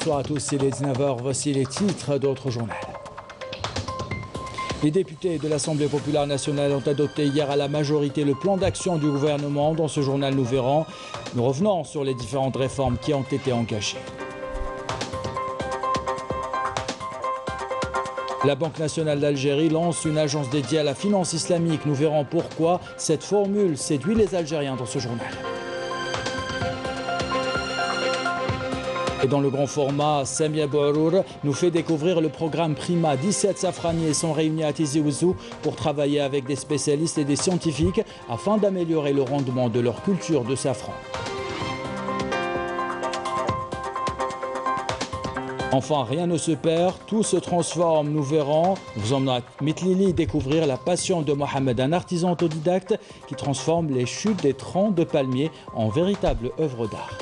Bonsoir à tous, il est 19h, voici les titres d'autres journaux. Les députés de l'Assemblée populaire nationale ont adopté hier à la majorité le plan d'action du gouvernement. Dans ce journal, nous revenons sur les différentes réformes qui ont été engagées. La Banque nationale d'Algérie lance une agence dédiée à la finance islamique. Nous verrons pourquoi cette formule séduit les Algériens dans ce journal. Et dans le grand format, Samia Bourour nous fait découvrir le programme Prima. 17 safraniers sont réunis à Tizi Ouzou pour travailler avec des spécialistes et des scientifiques afin d'améliorer le rendement de leur culture de safran. Enfin, rien ne se perd, tout se transforme, nous verrons. Vous emmenons à Mitlili découvrir la passion de Mohamed, un artisan autodidacte qui transforme les chutes des troncs de palmiers en véritables œuvres d'art.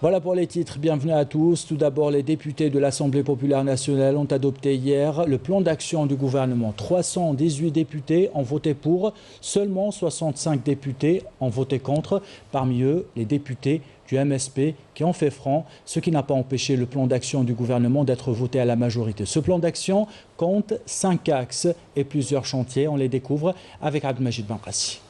Voilà pour les titres, bienvenue à tous. Tout d'abord, les députés de l'Assemblée populaire nationale ont adopté hier le plan d'action du gouvernement. 318 députés ont voté pour, seulement 65 députés ont voté contre. Parmi eux, les députés du MSP qui ont fait front, ce qui n'a pas empêché le plan d'action du gouvernement d'être voté à la majorité. Ce plan d'action compte 5 axes et plusieurs chantiers. On les découvre avec Abdelmajid Benqassi.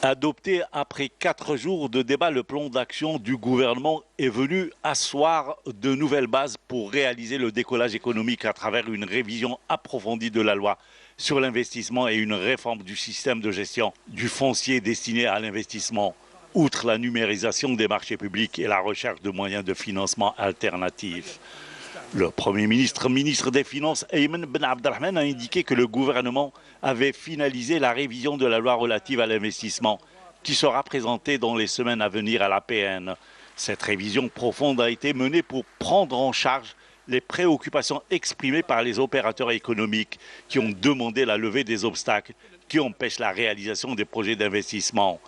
Adopté après 4 jours de débat, le plan d'action du gouvernement est venu asseoir de nouvelles bases pour réaliser le décollage économique à travers une révision approfondie de la loi sur l'investissement et une réforme du système de gestion du foncier destiné à l'investissement. Outre la numérisation des marchés publics et la recherche de moyens de financement alternatifs. Le Premier ministre, ministre des Finances, Ayman Ben Abdelrahman, a indiqué que le gouvernement avait finalisé la révision de la loi relative à l'investissement qui sera présentée dans les semaines à venir à l'APN. Cette révision profonde a été menée pour prendre en charge les préoccupations exprimées par les opérateurs économiques qui ont demandé la levée des obstacles qui empêchent la réalisation des projets d'investissement.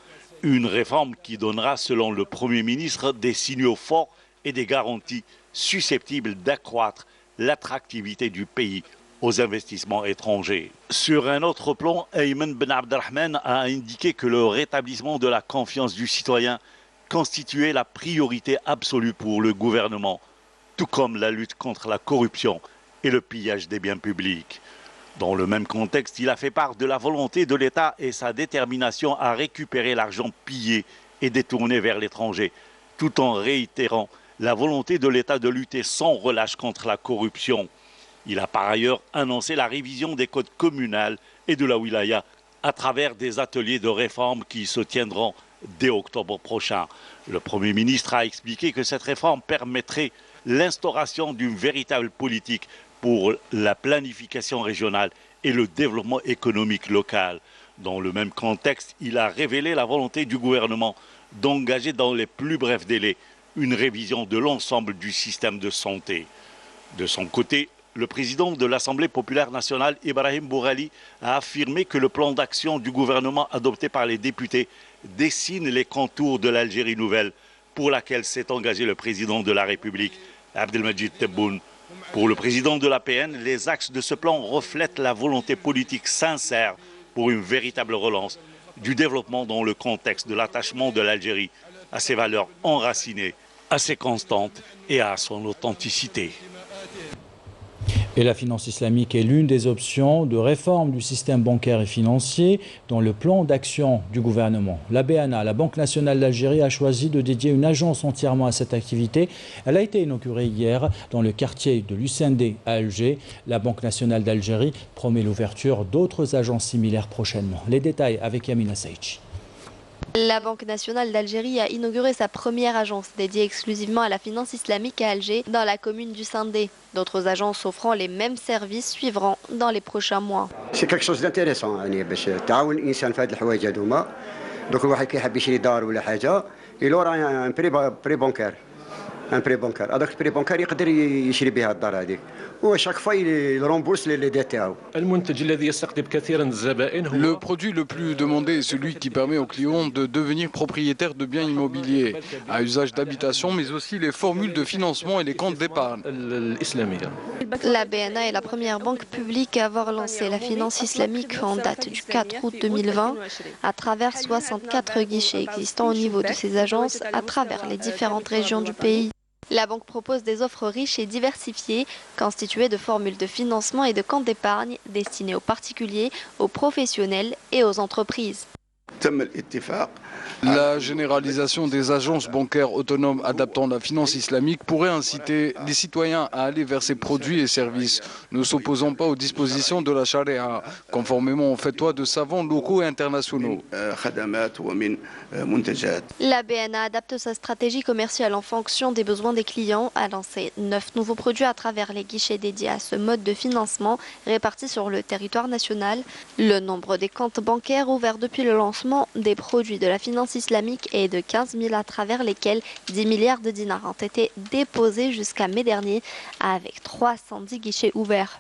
Une réforme qui donnera, selon le Premier ministre, des signaux forts et des garanties susceptibles d'accroître l'attractivité du pays aux investissements étrangers. Sur un autre plan, Ayman Ben Abdelrahman a indiqué que le rétablissement de la confiance du citoyen constituait la priorité absolue pour le gouvernement, tout comme la lutte contre la corruption et le pillage des biens publics. Dans le même contexte, il a fait part de la volonté de l'État et sa détermination à récupérer l'argent pillé et détourné vers l'étranger, tout en réitérant la volonté de l'État de lutter sans relâche contre la corruption. Il a par ailleurs annoncé la révision des codes communaux et de la wilaya à travers des ateliers de réforme qui se tiendront dès octobre prochain. Le Premier ministre a expliqué que cette réforme permettrait l'instauration d'une véritable politique pour la planification régionale et le développement économique local. Dans le même contexte, il a révélé la volonté du gouvernement d'engager dans les plus brefs délais une révision de l'ensemble du système de santé. De son côté, le président de l'Assemblée populaire nationale, Ibrahim Bourali, a affirmé que le plan d'action du gouvernement adopté par les députés dessine les contours de l'Algérie nouvelle pour laquelle s'est engagé le président de la République, Abdelmajid Tebboune. Pour le président de l'APN, les axes de ce plan reflètent la volonté politique sincère pour une véritable relance du développement dans le contexte de l'attachement de l'Algérie à ses valeurs enracinées, à ses constantes et à son authenticité. Et la finance islamique est l'une des options de réforme du système bancaire et financier dans le plan d'action du gouvernement. La BNA, la Banque nationale d'Algérie, a choisi de dédier une agence entièrement à cette activité. Elle a été inaugurée hier dans le quartier de Lucendé à Alger. La Banque nationale d'Algérie promet l'ouverture d'autres agences similaires prochainement. Les détails avec Yamina Saichi. La Banque nationale d'Algérie a inauguré sa première agence dédiée exclusivement à la finance islamique à Alger, dans la commune du Sindé. D'autres agences offrant les mêmes services suivront dans les prochains mois. C'est quelque chose d'intéressant يعني باش تعاون الانسان في هذه الحوايج هذوما. دونك الواحد كيحب يشري دار ولا حاجه، il aura un prêt bancaire ان بري بانكار هذاك البري بانكار يقدر يشري بها الدار هذيك وشاك فوا يرومبورس لي ديت تاعو. المنتج الذي يستقطب كثيرا الزبائن هو Le produit le plus demandé est celui qui permet aux clients de devenir propriétaires de biens immobiliers à usage d'habitation, mais aussi les formules de financement et les comptes d'épargne. الإسلامية. La BNA est la première banque publique à avoir lancé la finance islamique en date du 4 août 2020 à travers 64 guichets existants au niveau de ses agences à travers les différentes régions du pays. La banque propose des offres riches et diversifiées, constituées de formules de financement et de comptes d'épargne destinés aux particuliers, aux professionnels et aux entreprises. La généralisation des agences bancaires autonomes adaptant la finance islamique pourrait inciter les citoyens à aller vers ces produits et services, ne s'opposant pas aux dispositions de la charia, conformément aux fatwas de savants locaux et internationaux. La BNA adapte sa stratégie commerciale en fonction des besoins des clients, a lancé 9 nouveaux produits à travers les guichets dédiés à ce mode de financement répartis sur le territoire national. Le nombre des comptes bancaires ouverts depuis le lancement des produits de la finance islamique est de 15 000 à travers lesquels 10 milliards de dinars ont été déposés jusqu'à mai dernier avec 310 guichets ouverts.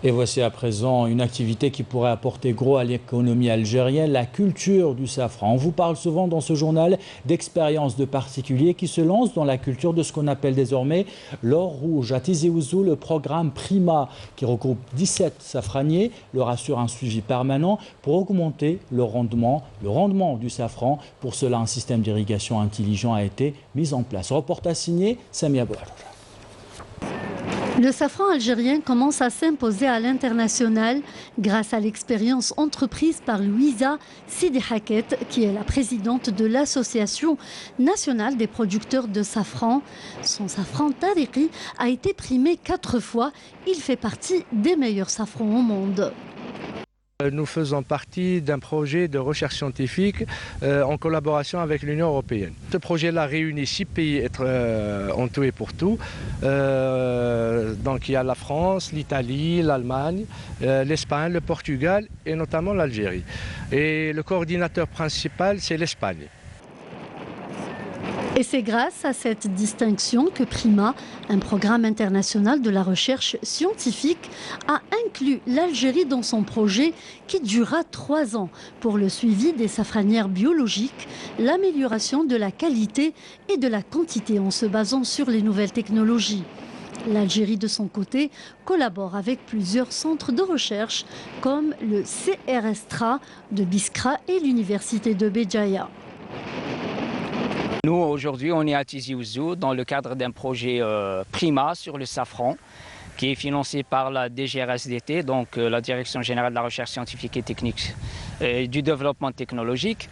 Et voici à présent une activité qui pourrait apporter gros à l'économie algérienne, la culture du safran. On vous parle souvent dans ce journal d'expériences de particuliers qui se lancent dans la culture de ce qu'on appelle désormais l'or rouge. À Tizi Ouzou, le programme Prima, qui regroupe 17 safraniers, leur assure un suivi permanent pour augmenter le rendement du safran. Pour cela, un système d'irrigation intelligent a été mis en place. Reportage signé Samia Bouhar. Le safran algérien commence à s'imposer à l'international grâce à l'expérience entreprise par Louisa Sidi Haket, qui est la présidente de l'Association nationale des producteurs de safran. Son safran Tariqi a été primé 4 fois. Il fait partie des meilleurs safrans au monde. Nous faisons partie d'un projet de recherche scientifique en collaboration avec l'Union européenne. Ce projet-là réunit 6 pays en tout et pour tout. Donc il y a la France, l'Italie, l'Allemagne, l'Espagne, le Portugal et notamment l'Algérie. Et le coordinateur principal, c'est l'Espagne. Et c'est grâce à cette distinction que Prima, un programme international de la recherche scientifique, a inclus l'Algérie dans son projet qui durera 3 ans pour le suivi des safranières biologiques, l'amélioration de la qualité et de la quantité en se basant sur les nouvelles technologies. L'Algérie, de son côté, collabore avec plusieurs centres de recherche comme le CRSTRA de Biskra et l'Université de Béjaïa. Nous, aujourd'hui, on est à Tizi Ouzou dans le cadre d'un projet Prima sur le safran qui est financé par la DGRSDT, donc la Direction Générale de la Recherche Scientifique et Technique et du Développement Technologique.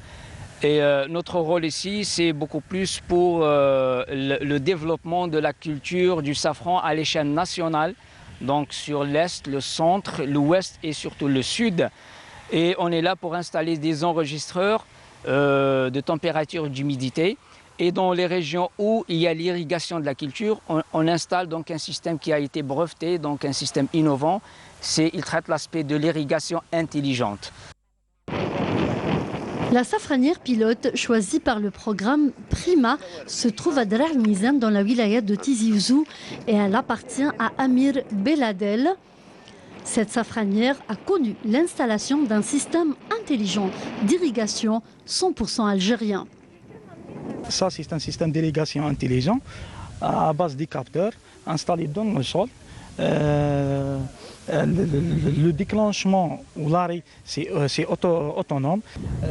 Et notre rôle ici, c'est beaucoup plus pour le développement de la culture du safran à l'échelle nationale, donc sur l'Est, le centre, l'Ouest et surtout le Sud. Et on est là pour installer des enregistreurs de température et d'humidité. Et dans les régions où il y a l'irrigation de la culture, on installe donc un système qui a été breveté, donc un système innovant. Il traite l'aspect de l'irrigation intelligente. La safranière pilote choisie par le programme Prima se trouve à Dar al-Mizan dans la wilaya de Tizi Ouzou et elle appartient à Amir Beladel. Cette safranière a connu l'installation d'un système intelligent d'irrigation 100% algérien. Ça, c'est un système d'irrigation intelligent à base de capteurs installés dans le sol. Le déclenchement ou l'arrêt, c'est autonome.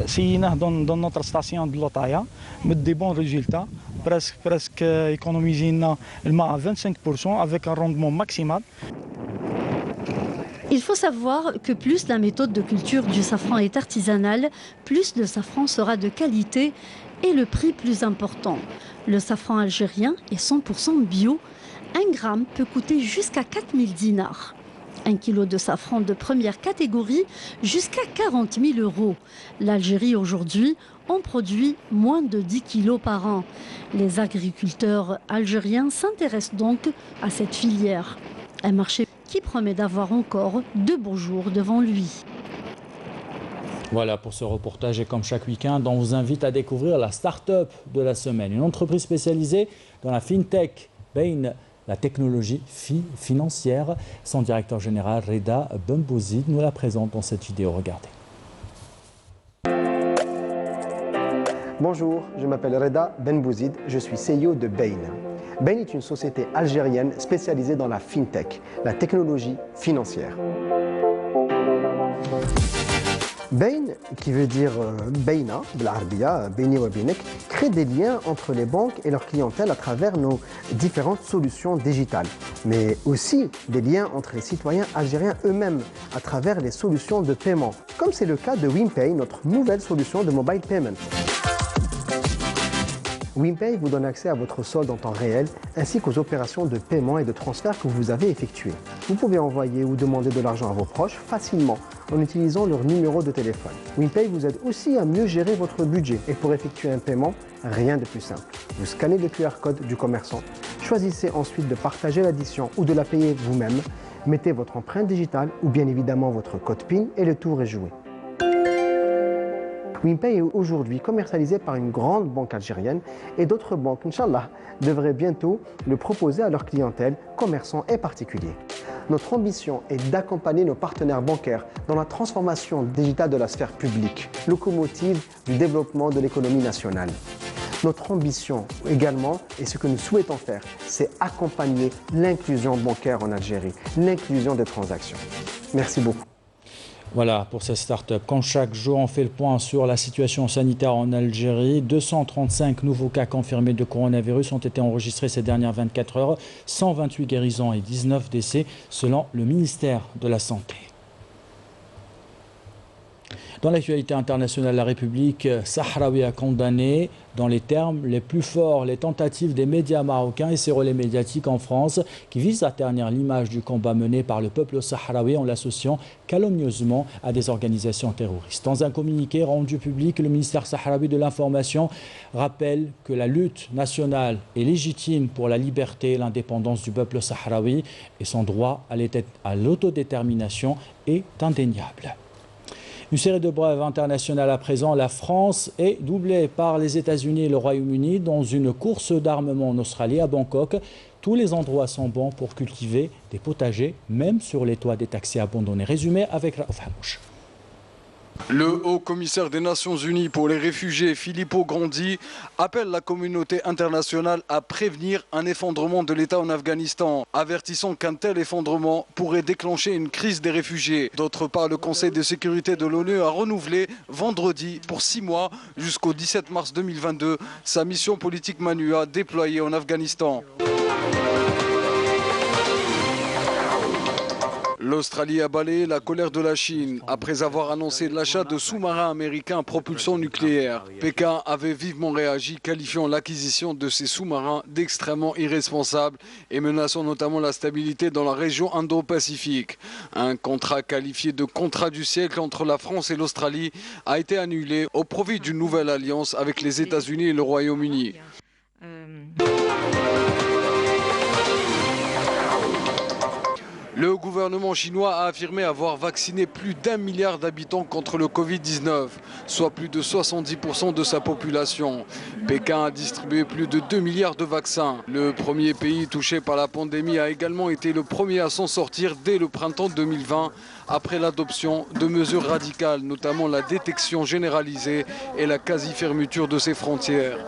C'est dans notre station de Lotaya, met des bons résultats, presque économiser le mât à 25% avec un rendement maximal. Il faut savoir que plus la méthode de culture du safran est artisanale, plus le safran sera de qualité et le prix plus important. Le safran algérien est 100% bio. 1 gramme peut coûter jusqu'à 4000 dinars. 1 kilo de safran de première catégorie jusqu'à 40 000 euros. L'Algérie aujourd'hui en produit moins de 10 kilos par an. Les agriculteurs algériens s'intéressent donc à cette filière. Un marché qui promet d'avoir encore de beaux jours devant lui. Voilà pour ce reportage et comme chaque week-end, on vous invite à découvrir la start-up de la semaine. Une entreprise spécialisée dans la fintech, Bain, la technologie financière. Son directeur général, Reda Benbouzid, nous la présente dans cette vidéo. Regardez. Bonjour, je m'appelle Reda Benbouzid, je suis CEO de Bain. Bain est une société algérienne spécialisée dans la fintech, la technologie financière. Bain, qui veut dire Baina, de l'Arabia, Baini wa Bainek, crée des liens entre les banques et leur clientèle à travers nos différentes solutions digitales, mais aussi des liens entre les citoyens algériens eux-mêmes à travers les solutions de paiement, comme c'est le cas de WinPay, notre nouvelle solution de mobile payment. WinPay vous donne accès à votre solde en temps réel ainsi qu'aux opérations de paiement et de transfert que vous avez effectuées. Vous pouvez envoyer ou demander de l'argent à vos proches facilement en utilisant leur numéro de téléphone. WinPay vous aide aussi à mieux gérer votre budget et pour effectuer un paiement, rien de plus simple. Vous scannez le QR code du commerçant, choisissez ensuite de partager l'addition ou de la payer vous-même, mettez votre empreinte digitale ou bien évidemment votre code PIN et le tour est joué. WinPay est aujourd'hui commercialisé par une grande banque algérienne et d'autres banques, Inch'Allah, devraient bientôt le proposer à leur clientèle, commerçants et particuliers. Notre ambition est d'accompagner nos partenaires bancaires dans la transformation digitale de la sphère publique, locomotive du développement de l'économie nationale. Notre ambition également, et ce que nous souhaitons faire, c'est accompagner l'inclusion bancaire en Algérie, l'inclusion des transactions. Merci beaucoup. Voilà pour cette start-up. Quand chaque jour on fait le point sur la situation sanitaire en Algérie, 235 nouveaux cas confirmés de coronavirus ont été enregistrés ces dernières 24 heures, 128 guérisons et 19 décès selon le ministère de la Santé. Dans l'actualité internationale, la République sahraoui a condamné dans les termes les plus forts les tentatives des médias marocains et ses relais médiatiques en France qui visent à ternir l'image du combat mené par le peuple sahraoui en l'associant calomnieusement à des organisations terroristes. Dans un communiqué rendu public, le ministère sahraoui de l'Information rappelle que la lutte nationale est légitime pour la liberté et l'indépendance du peuple sahraoui et son droit à l'autodétermination est indéniable. Une série de brèves internationales à présent. La France est doublée par les États-Unis et le Royaume-Uni dans une course d'armement en Australie, à Bangkok. Tous les endroits sont bons pour cultiver des potagers, même sur les toits des taxis abandonnés. Résumé avec Raouf Hamouche. Le haut-commissaire des Nations Unies pour les réfugiés, Filippo Grandi, appelle la communauté internationale à prévenir un effondrement de l'État en Afghanistan, avertissant qu'un tel effondrement pourrait déclencher une crise des réfugiés. D'autre part, le Conseil de sécurité de l'ONU a renouvelé vendredi pour 6 mois jusqu'au 17 mars 2022 sa mission politique MANUA déployée en Afghanistan. L'Australie a balayé la colère de la Chine après avoir annoncé l'achat de sous-marins américains à propulsion nucléaire. Pékin avait vivement réagi, qualifiant l'acquisition de ces sous-marins d'extrêmement irresponsable et menaçant notamment la stabilité dans la région Indo-Pacifique. Un contrat qualifié de contrat du siècle entre la France et l'Australie a été annulé au profit d'une nouvelle alliance avec les États-Unis et le Royaume-Uni. Le gouvernement chinois a affirmé avoir vacciné plus d'1 milliard d'habitants contre le Covid-19, soit plus de 70% de sa population. Pékin a distribué plus de 2 milliards de vaccins. Le premier pays touché par la pandémie a également été le premier à s'en sortir dès le printemps 2020, après l'adoption de mesures radicales, notamment la détection généralisée et la quasi-fermeture de ses frontières.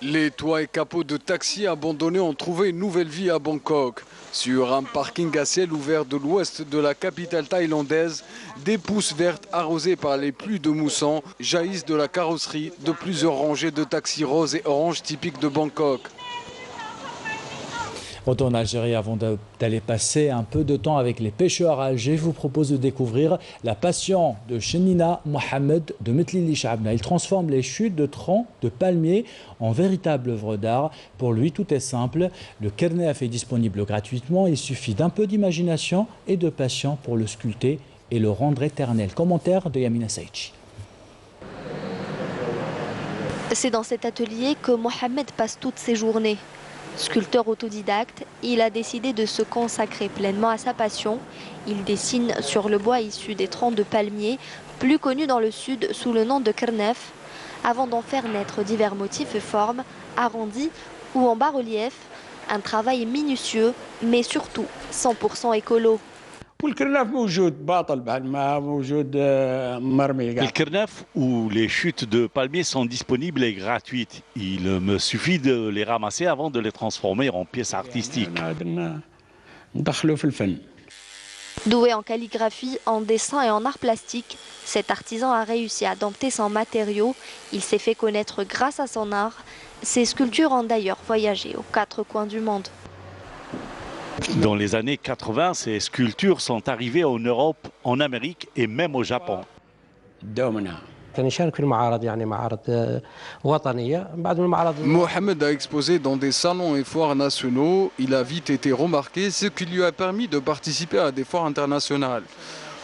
Les toits et capots de taxis abandonnés ont trouvé une nouvelle vie à Bangkok. Sur un parking à ciel ouvert de l'ouest de la capitale thaïlandaise, des pousses vertes arrosées par les pluies de mousson jaillissent de la carrosserie de plusieurs rangées de taxis roses et oranges typiques de Bangkok. Retour en Algérie avant d'aller passer un peu de temps avec les pêcheurs à Alger. Je vous propose de découvrir la passion de Chenina Mohamed de Metlili Chabna. Il transforme les chutes de troncs de palmiers en véritable œuvre d'art. Pour lui, tout est simple. Le kernef est disponible gratuitement. Il suffit d'un peu d'imagination et de passion pour le sculpter et le rendre éternel. Commentaire de Yamina Saïchi. C'est dans cet atelier que Mohamed passe toutes ses journées. Sculpteur autodidacte, il a décidé de se consacrer pleinement à sa passion. Il dessine sur le bois issu des troncs de palmiers, plus connu dans le sud sous le nom de Kernef, avant d'en faire naître divers motifs et formes, arrondis ou en bas-relief. Un travail minutieux, mais surtout 100% écolo. Le Kernef ou les chutes de palmiers sont disponibles et gratuites. Il me suffit de les ramasser avant de les transformer en pièces artistiques. Doué en calligraphie, en dessin et en art plastique, cet artisan a réussi à dompter son matériau. Il s'est fait connaître grâce à son art. Ses sculptures ont d'ailleurs voyagé aux 4 coins du monde. Dans les années 80, ces sculptures sont arrivées en Europe, en Amérique et même au Japon. Mohamed a exposé dans des salons et foires nationaux. Il a vite été remarqué, ce qui lui a permis de participer à des foires internationales.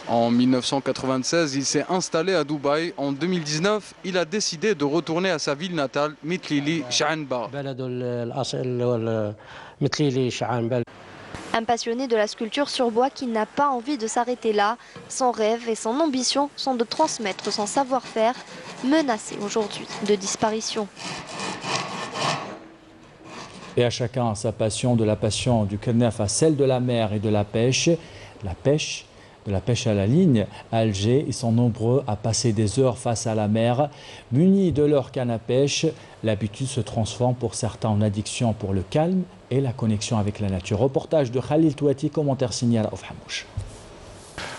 En 1996, il s'est installé à Dubaï. En 2019, il a décidé de retourner à sa ville natale, Mitlili Shaanba. Un passionné de la sculpture sur bois qui n'a pas envie de s'arrêter là. Son rêve et son ambition sont de transmettre son savoir-faire, menacé aujourd'hui de disparition. Et à chacun sa passion, de la passion du Kernef à celle de la mer et de la pêche. De la pêche à la ligne, à Alger, ils sont nombreux à passer des heures face à la mer. Munis de leur canne à pêche, l'habitude se transforme pour certains en addiction pour le calme et la connexion avec la nature. Reportage de Khalil Touati, commentaire signé à Raouf Hamouche.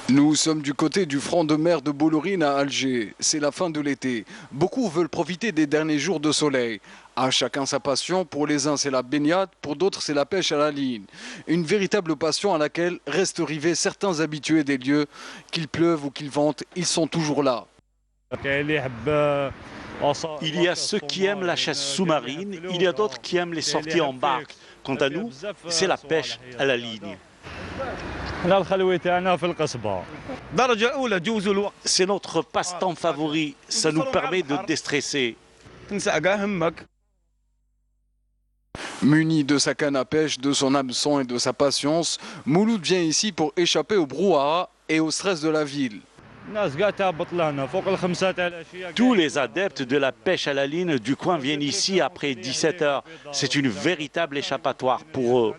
Nous sommes du côté du front de mer de Boulourine à Alger. C'est la fin de l'été. Beaucoup veulent profiter des derniers jours de soleil. À chacun sa passion. Pour les uns, c'est la baignade. Pour d'autres, c'est la pêche à la ligne. Une véritable passion à laquelle restent rivés certains habitués des lieux. Qu'il pleuve ou qu'il vente, ils sont toujours là. Il y a ceux qui aiment la chasse sous-marine. Il y a d'autres qui aiment les sorties en barque. Quant à nous, c'est la pêche à la ligne. C'est notre passe-temps favori. Ça nous permet de déstresser. Muni de sa canne à pêche, de son hameçon et de sa patience, Mouloud vient ici pour échapper au brouhaha et au stress de la ville. Tous les adeptes de la pêche à la ligne du coin viennent ici après 17 heures. C'est une véritable échappatoire pour eux.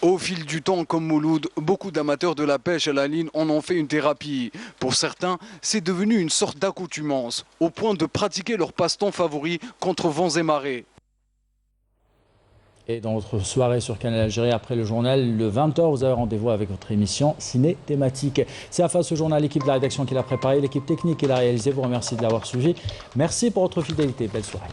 Au fil du temps, comme Mouloud, beaucoup d'amateurs de la pêche à la ligne en ont fait une thérapie. Pour certains, c'est devenu une sorte d'accoutumance, au point de pratiquer leur passe-temps favori contre vents et marées. Et dans votre soirée sur Canal Algérie, après le journal, le 20h, vous avez rendez-vous avec votre émission Ciné Thématique. C'est à fin de ce journal, l'équipe de la rédaction qui l'a préparé, l'équipe technique qui l'a réalisé. Vous remercie de l'avoir suivi. Merci pour votre fidélité. Belle soirée.